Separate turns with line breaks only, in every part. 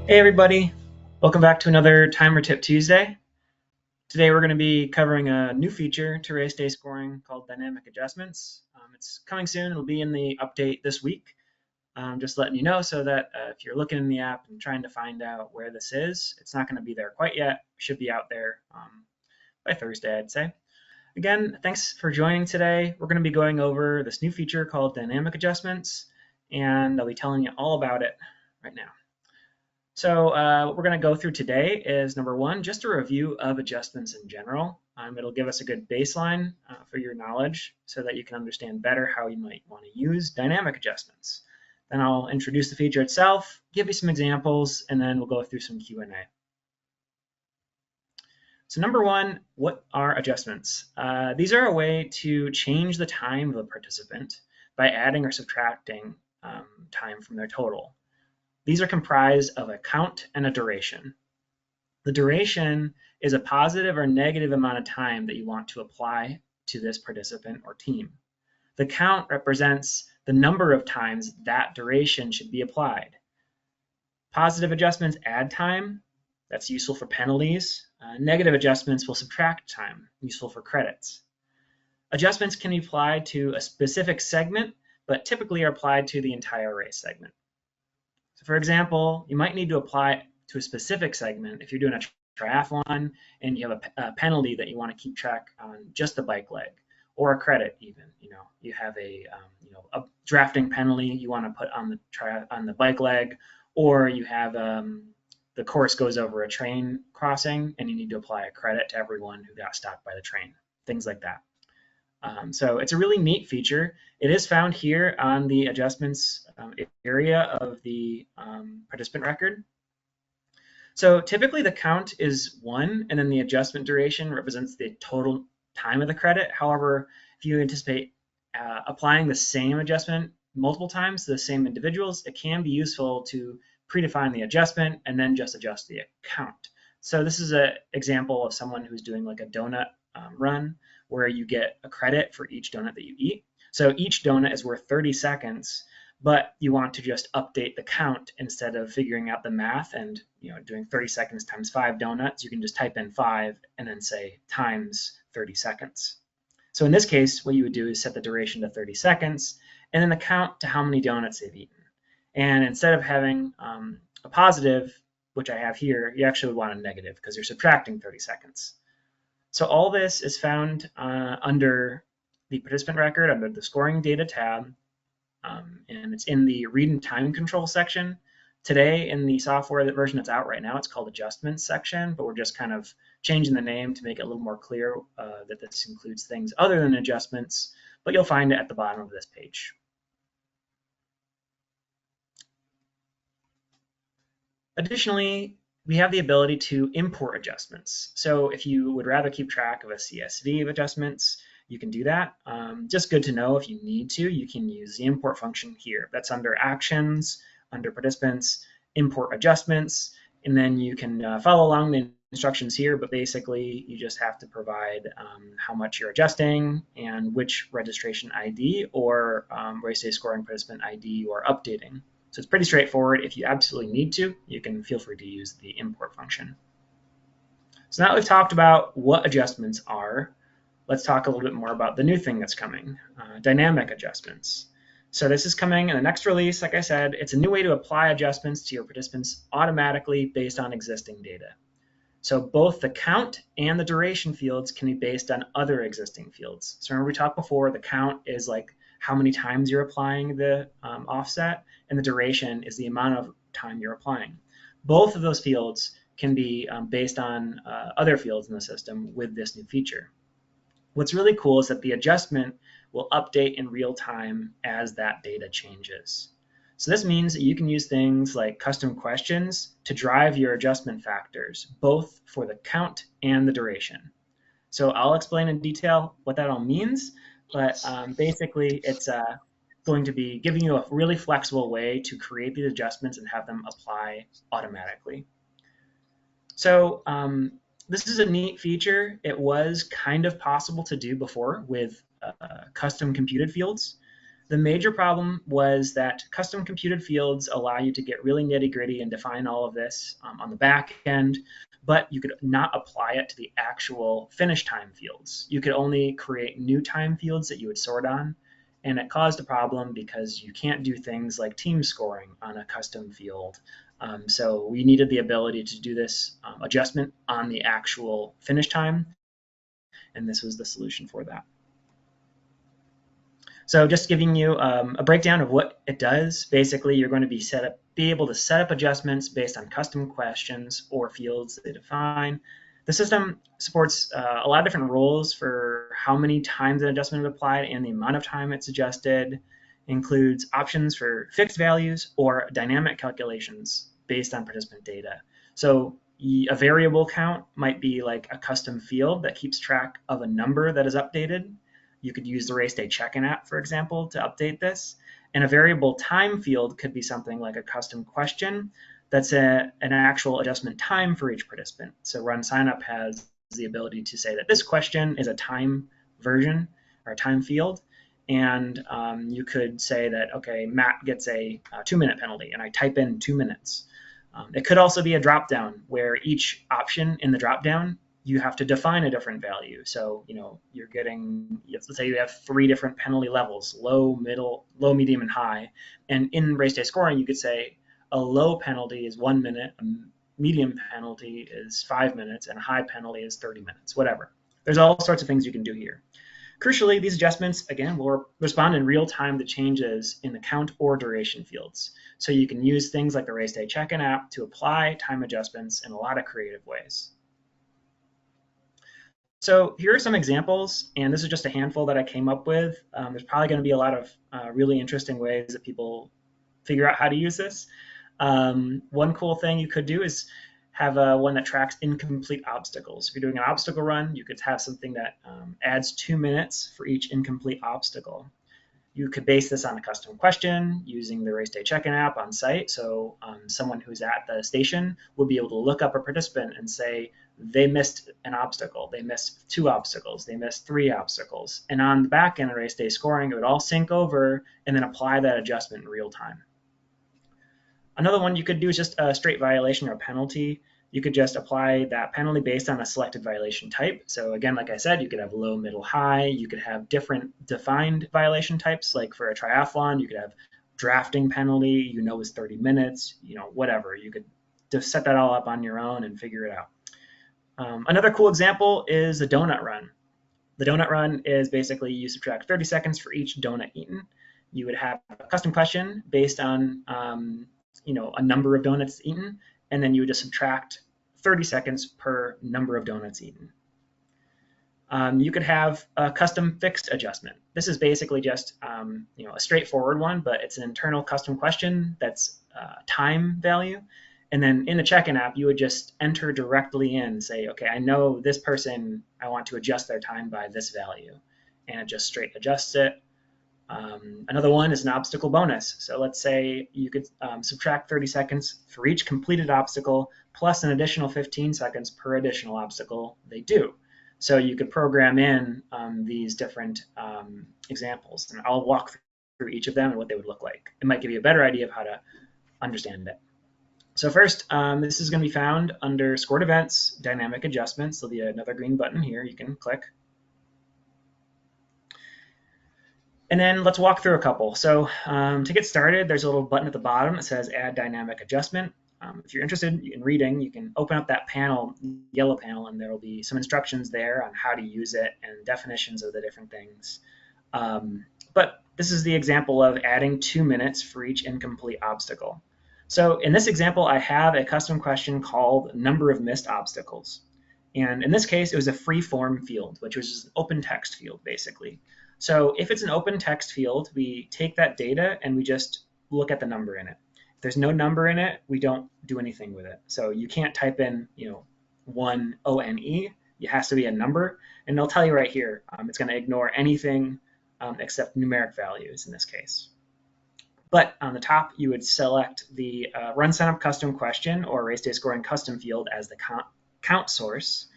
Hey everybody, welcome back to another Timer Tip Tuesday. Today we're going to be covering a new feature to RaceDay scoring called Dynamic Adjustments. It's coming soon, it'll be in the update this week. Just letting you know so that if you're looking in the app and trying to find out where this is, it's not going to be there quite yet. It should be out there by Thursday, I'd say. Again, thanks for joining today. We're going to be going over this new feature called Dynamic Adjustments, and I'll be telling you all about it right now. So what we're going to go through today is number one, just a review of adjustments in general. It'll give us a good baseline for your knowledge so that you can understand better how you might want to use dynamic adjustments. Then I'll introduce the feature itself, give you some examples, and then we'll go through some Q&A. So number one, what are adjustments? These are a way to change the time of a participant by adding or subtracting time from their total. These are comprised of a count and a duration. The duration is a positive or negative amount of time that you want to apply to this participant or team. The count represents the number of times that duration should be applied. Positive adjustments add time. That's useful for penalties. Negative adjustments will subtract time, useful for credits. Adjustments can be applied to a specific segment, but typically are applied to the entire race segment. So for example, you might need to apply it to a specific segment if you're doing a triathlon and you have a penalty that you want to keep track on just the bike leg, or a credit even. You have a drafting penalty you want to put on the bike leg, or you have the course goes over a train crossing and you need to apply a credit to everyone who got stopped by the train, things like that. So it's a really neat feature. It is found here on the adjustments area of the participant record. So typically the count is 1, and then the adjustment duration represents the total time of the credit. However, if you anticipate applying the same adjustment multiple times to the same individuals, it can be useful to predefine the adjustment and then just adjust the count. So this is an example of someone who's doing like a donut run where you get a credit for each donut that you eat. So each donut is worth 30 seconds, but you want to just update the count instead of figuring out the math and doing 30 seconds times 5 donuts. You can just type in 5 and then say times 30 seconds. So in this case, what you would do is set the duration to 30 seconds and then the count to how many donuts they've eaten. And instead of having a positive, which I have here, you actually want a negative because you're subtracting 30 seconds. So all this is found under the participant record, under the scoring data tab, and it's in the read and time control section. Today in the software version that's out right now, it's called adjustments section, but we're just kind of changing the name to make it a little more clear that this includes things other than adjustments, but you'll find it at the bottom of this page. Additionally, we have the ability to import adjustments. So if you would rather keep track of a CSV of adjustments, you can do that. Just good to know if you need to, you can use the import function here. That's under actions, under participants, import adjustments, and then you can follow along the instructions here, but basically you just have to provide how much you're adjusting and which registration ID or RaceDay scoring participant ID you are updating. So it's pretty straightforward. If you absolutely need to, you can feel free to use the import function. So now that we've talked about what adjustments are, let's talk a little bit more about the new thing that's coming, dynamic adjustments. So this is coming in the next release. Like I said, it's a new way to apply adjustments to your participants automatically based on existing data. So both the count and the duration fields can be based on other existing fields. So remember we talked before, the count is like how many times you're applying the offset, and the duration is the amount of time you're applying. Both of those fields can be based on other fields in the system with this new feature. What's really cool is that the adjustment will update in real time as that data changes. So this means that you can use things like custom questions to drive your adjustment factors, both for the count and the duration. So I'll explain in detail what that all means, but basically it's going to be giving you a really flexible way to create these adjustments and have them apply automatically. So this is a neat feature. It was kind of possible to do before with custom computed fields. The major problem was that custom computed fields allow you to get really nitty-gritty and define all of this on the back end, but you could not apply it to the actual finish time fields. You could only create new time fields that you would sort on, and it caused a problem because you can't do things like team scoring on a custom field. So we needed the ability to do this adjustment on the actual finish time, and this was the solution for that. So just giving you a breakdown of what it does. Basically, you're going to be able to set up adjustments based on custom questions or fields that they define. The system supports a lot of different rules for how many times an adjustment is applied and the amount of time it's adjusted. It includes options for fixed values or dynamic calculations based on participant data. So a variable count might be like a custom field that keeps track of a number that is updated. You could use the RaceDay check-in app, for example, to update this. And a variable time field could be something like a custom question that's an actual adjustment time for each participant. So RunSignup has the ability to say that this question is a time version or a time field. And you could say that, okay, Matt gets a 2-minute penalty, and I type in 2 minutes. It could also be a drop-down where each option in the drop-down you have to define a different value. So, you're getting, let's say you have 3 different penalty levels, low, medium, and high. And in RaceDay scoring, you could say a low penalty is 1 minute, a medium penalty is 5 minutes, and a high penalty is 30 minutes, whatever. There's all sorts of things you can do here. Crucially, these adjustments, again, will respond in real time to changes in the count or duration fields. So you can use things like the RaceDay check-in app to apply time adjustments in a lot of creative ways. So here are some examples, and this is just a handful that I came up with. There's probably going to be a lot of really interesting ways that people figure out how to use this. One cool thing you could do is have one that tracks incomplete obstacles. If you're doing an obstacle run, you could have something that adds 2 minutes for each incomplete obstacle. You could base this on a custom question using the RaceDay check-in app on site. So someone who's at the station would be able to look up a participant and say, they missed an obstacle, they missed 2 obstacles, they missed 3 obstacles. And on the back end of RaceDay scoring, it would all sync over and then apply that adjustment in real time. Another one you could do is just a straight violation or a penalty. You could just apply that penalty based on a selected violation type. So again, like I said, you could have low, middle, high. You could have different defined violation types. Like for a triathlon, you could have drafting penalty, is 30 minutes, whatever. You could just set that all up on your own and figure it out. Another cool example is the donut run. The donut run is basically you subtract 30 seconds for each donut eaten. You would have a custom question based on a number of donuts eaten, and then you would just subtract 30 seconds per number of donuts eaten. You could have a custom fixed adjustment. This is basically just a straightforward one, but it's an internal custom question that's time value. And then in the check-in app, you would just enter directly in, say, okay, I know this person, I want to adjust their time by this value. And it just straight adjusts it. Another one is an obstacle bonus. So let's say you could subtract 30 seconds for each completed obstacle, plus an additional 15 seconds per additional obstacle they do. So you could program in these different examples, and I'll walk through each of them and what they would look like. It might give you a better idea of how to understand it. So first, this is going to be found under Scored Events, Dynamic Adjustments. There'll be another green button here you can click. And then let's walk through a couple. So to get started, there's a little button at the bottom that says Add Dynamic Adjustment. If you're interested in reading, you can open up that panel, yellow panel, and there will be some instructions there on how to use it and definitions of the different things. But this is the example of adding 2 minutes for each incomplete obstacle. So in this example, I have a custom question called Number of Missed Obstacles. And in this case, it was a free form field, which was just an open text field, basically. So if it's an open text field, we take that data and we just look at the number in it. If there's no number in it, we don't do anything with it. So you can't type in, 1 ONE. It has to be a number. And they'll tell you right here, it's going to ignore anything except numeric values in this case. But on the top, you would select the RunSignup custom question or RaceDay scoring custom field as the count source.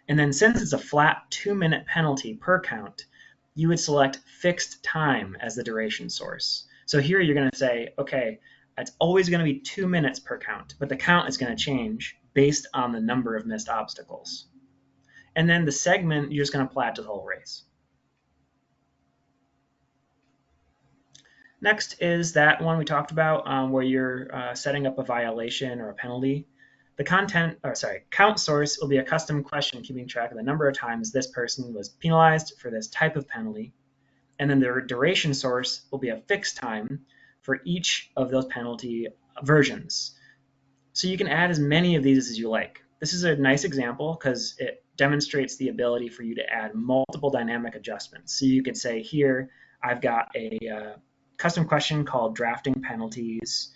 And then since it's a flat 2-minute penalty per count, you would select fixed time as the duration source. So here you're going to say, okay, it's always going to be 2 minutes per count, but the count is going to change based on the number of missed obstacles. And then the segment, you're just going to apply it to the whole race. Next is that one we talked about where you're setting up a violation or a penalty. The count source will be a custom question keeping track of the number of times this person was penalized for this type of penalty. And then the duration source will be a fixed time for each of those penalty versions. So you can add as many of these as you like. This is a nice example because it demonstrates the ability for you to add multiple dynamic adjustments. So you could say here, I've got a custom question called drafting penalties,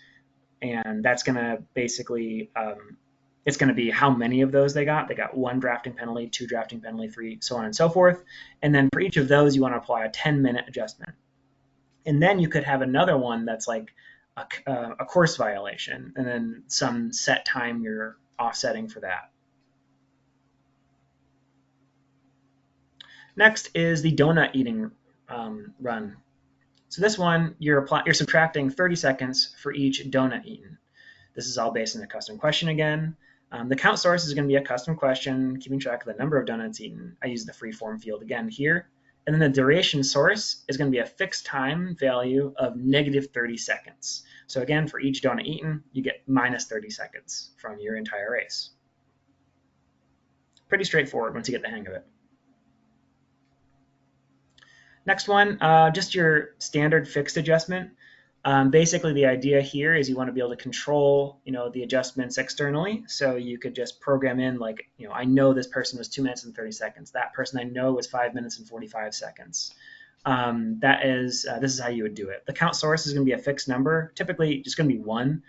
and that's going to basically, it's going to be how many of those they got. They got 1 drafting penalty, 2 drafting penalty, 3, so on and so forth. And then for each of those, you want to apply a 10-minute adjustment. And then you could have another one that's like a course violation, and then some set time you're offsetting for that. Next is the donut eating run. So this one, you're subtracting 30 seconds for each donut eaten. This is all based on a custom question again. The count source is going to be a custom question, keeping track of the number of donuts eaten. I use the freeform field again here. And then the duration source is going to be a fixed time value of -30 seconds. So again, for each donut eaten, you get -30 seconds from your entire race. Pretty straightforward once you get the hang of it. Next one, just your standard fixed adjustment. Basically, the idea here is you want to be able to control, the adjustments externally. So you could just program in like, I know this person was 2 minutes and 30 seconds. That person I know was 5 minutes and 45 seconds. This is how you would do it. The count source is going to be a fixed number. Typically, it's going to be 1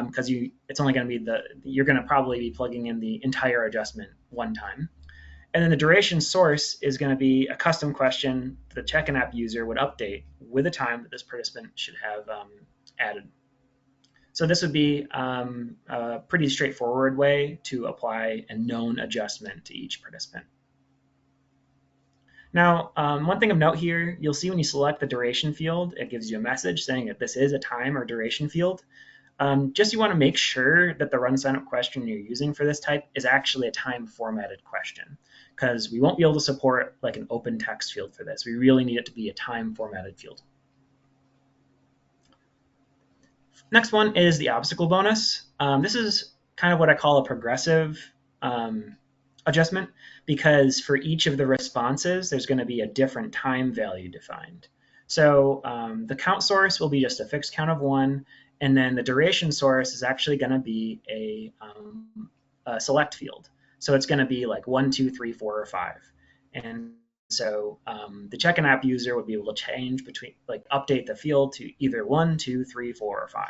because it's only going to be you're going to probably be plugging in the entire adjustment one time. And then the duration source is going to be a custom question the check-in app user would update with the time that this participant should have added. So this would be a pretty straightforward way to apply a known adjustment to each participant. Now, one thing of note here, you'll see when you select the duration field, it gives you a message saying that this is a time or duration field. Just you want to make sure that the RunSignup question you're using for this type is actually a time formatted question, because we won't be able to support like an open text field for this. We really need it to be a time formatted field. Next one is the obstacle bonus. This is kind of what I call a progressive adjustment, because for each of the responses, there's going to be a different time value defined. So the count source will be just a fixed count of 1, and then the duration source is actually going to be a select field. So it's going to be like 1, 2, 3, 4, or 5. And so the check-in app user would be able to change between, update the field to either 1, 2, 3, 4, or 5.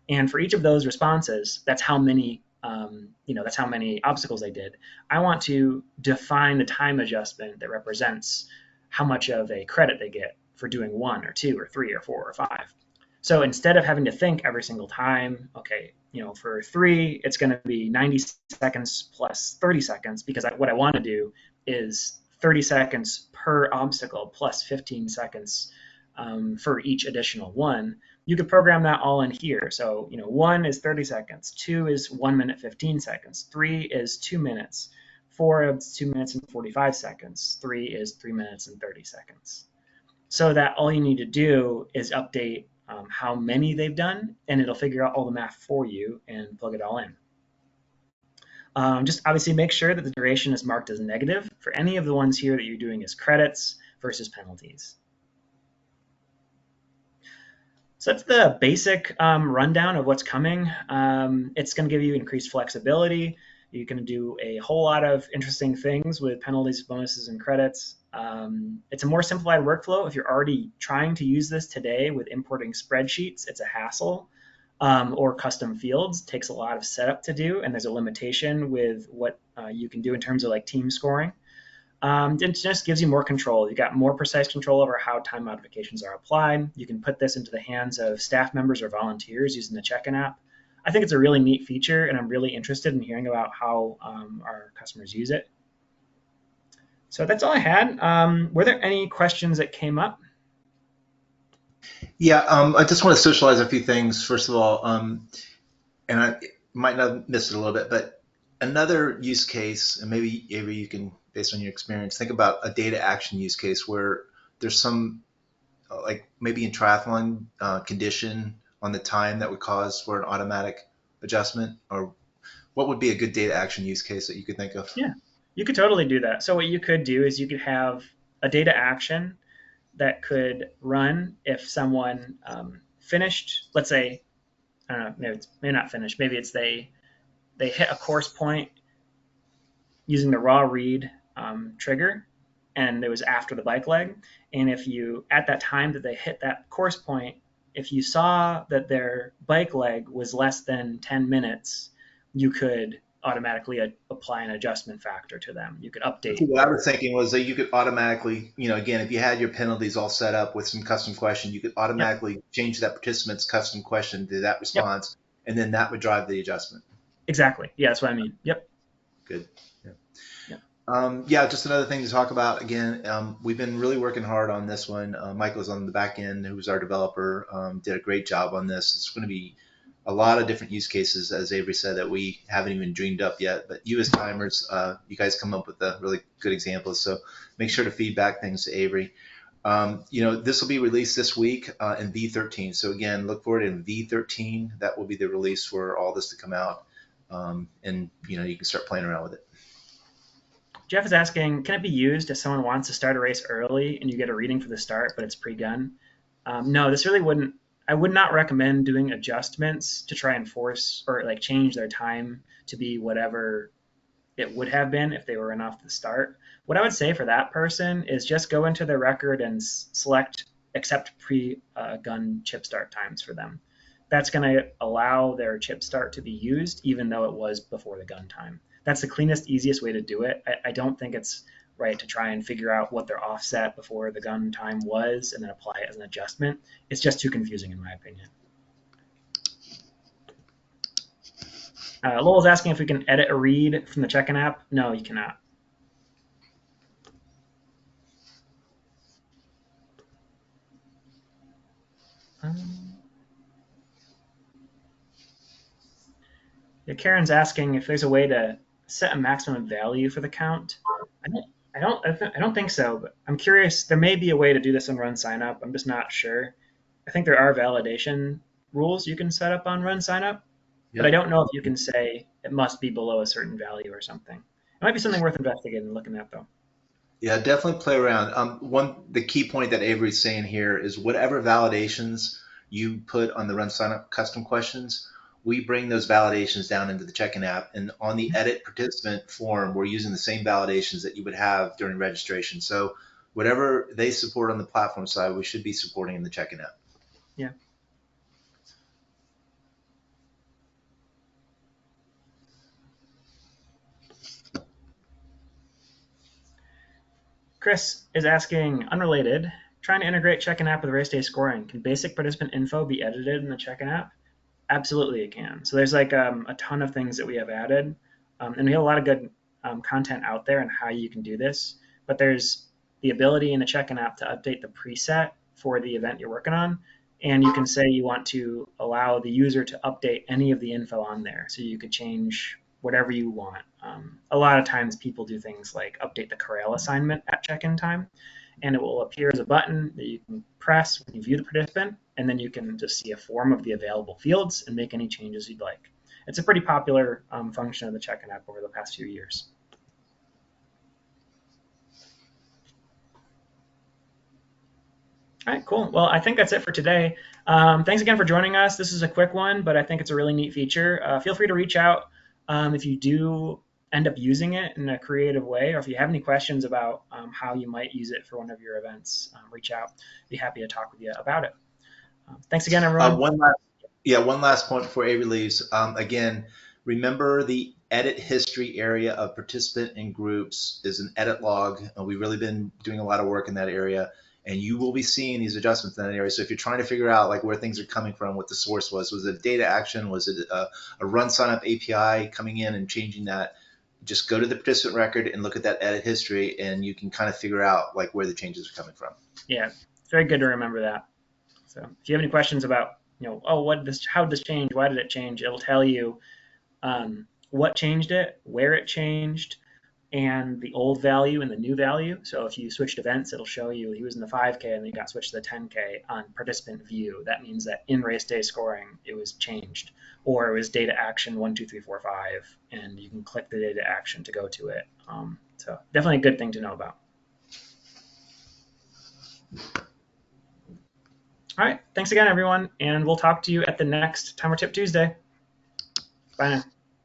And for each of those responses, that's how many, that's how many obstacles they did. I want to define the time adjustment that represents how much of a credit they get for doing 1 or 2 or 3 or 4 or 5. So instead of having to think every single time, okay, for 3, it's going to be 90 seconds plus 30 seconds, because what I want to do is 30 seconds per obstacle plus 15 seconds for each additional one. You could program that all in here. So, 1 is 30 seconds, 2 is 1 minute 15 seconds, 3 is 2 minutes, 4 is 2 minutes and 45 seconds, 3 is 3 minutes and 30 seconds. So that all you need to do is update how many they've done, and it'll figure out all the math for you and plug it all in. Just obviously make sure that the duration is marked as negative for any of the ones here that you're doing as credits versus penalties. So that's the basic rundown of what's coming. It's going to give you increased flexibility. You can do a whole lot of interesting things with penalties, bonuses, and credits. It's a more simplified workflow. If you're already trying to use this today with importing spreadsheets, it's a hassle, or custom fields. It takes a lot of setup to do, and there's a limitation with what you can do in terms of team scoring. It just gives you more control. You got more precise control over how time modifications are applied. You can put this into the hands of staff members or volunteers using the check-in app. I think it's a really neat feature, and I'm really interested in hearing about how our customers use it. So that's all I had. Were there any questions that came up?
Yeah, I just want to socialize a few things. First of all, and I might not have missed it a little bit, but another use case, and maybe Avery, you can, based on your experience, think about a data action use case where there's some, like maybe in triathlon condition on the time that would cause for an automatic adjustment, or what would be a good data action use case that you could think of?
Yeah, you could totally do that. So what you could do is you could have a data action that could run if someone finished, let's say, I don't know, maybe not finished, maybe it's they hit a course point using the raw read trigger, and it was after the bike leg. And if you, at that time that they hit that course point, if you saw that their bike leg was less than 10 minutes, you could automatically apply an adjustment factor to them. You could update
What I
their.
was thinking was that you could automatically, again, if you had your penalties all set up with some custom question, you could
Yep,
automatically change that participant's custom question to that
yep,
response, and then that would drive the adjustment.
exactly. Yeah, that's what I mean. Yep,
Good. Yeah.
yep,
Yeah, just another thing to talk about. Again, we've been really working hard on this one. Michael's on the back end, who's our developer, did a great job on this. It's going to be a lot of different use cases, as Avery said, that we haven't even dreamed up yet. But you as timers, you guys come up with the really good examples. So make sure to feedback things to Avery. This will be released this week in V13. So again, look for it in V13. That will be the release for all this to come out. And you can start playing around with it.
Jeff is asking, can it be used if someone wants to start a race early and you get a reading for the start, but it's pre-gun? No, this really wouldn't. I would not recommend doing adjustments to try and force or like change their time to be whatever it would have been if they were in off the start. What I would say for that person is just go into their record and select accept pre-gun chip start times for them. That's going to allow their chip start to be used even though it was before the gun time. That's the cleanest, easiest way to do it. I don't think it's right to try and figure out what their offset before the gun time was and then apply it as an adjustment. It's just too confusing in my opinion. Lowell's asking if we can edit a read from the check-in app. No, you cannot. Um, yeah, Karen's asking if there's a way to set a maximum value for the count. I don't, I don't think so. But I'm curious. There may be a way to do this on RunSignup. I'm just not sure. I think there are validation rules you can set up on RunSignup, but I
Yep.
don't know if you can say it must be below a certain value or something. It might be something worth investigating and looking at though.
Yeah, definitely play around. The key point that Avery's saying here is whatever validations you put on the run sign up custom questions, we bring those validations down into the check-in app, and on the edit participant form, we're using the same validations that you would have during registration. So whatever they support on the platform side, we should be supporting in the check-in app.
Yeah. Chris is asking, unrelated, trying to integrate check-in app with RaceDay scoring. Can basic participant info be edited in the check-in app? Absolutely, it can. So there's like a ton of things that we have added, and we have a lot of good content out there on how you can do this. But there's the ability in the check-in app to update the preset for the event you're working on, and you can say you want to allow the user to update any of the info on there. So you could change whatever you want. A lot of times people do things like update the corral assignment at check-in time, and it will appear as a button that you can press when you view the participant, and then you can just see a form of the available fields and make any changes you'd like. It's a pretty popular function of the check-in app over the past few years. All right, cool. Well, I think that's it for today. Thanks again for joining us. This is a quick one, but I think it's a really neat feature. Feel free to reach out if you do end up using it in a creative way, or if you have any questions about how you might use it for one of your events, reach out. Be happy to talk with you about it. Thanks again, everyone.
One last one last point before Avery leaves. Again, remember the edit history area of participant and groups is an edit log. We've really been doing a lot of work in that area, and you will be seeing these adjustments in that area. So if you're trying to figure out like where things are coming from, what the source was it a data action? Was it a run sign up API coming in and changing that? just go to the participant record and look at that edit history, and you can kind of figure out like where the changes are coming from.
Yeah, it's very good to remember that. So if you have any questions about, oh, how did this change? Why did it change? It'll tell you what changed it, where it changed, and the old value and the new value. So if you switched events, it'll show you he was in the 5K and then he got switched to the 10K on participant view. That means that in race day scoring, it was changed, or it was data action 1, 2, 3, 4, 5, and you can click the data action to go to it. So definitely a good thing to know about. All right, thanks again, everyone, and we'll talk to you at the next Timer Tip Tuesday. Bye now.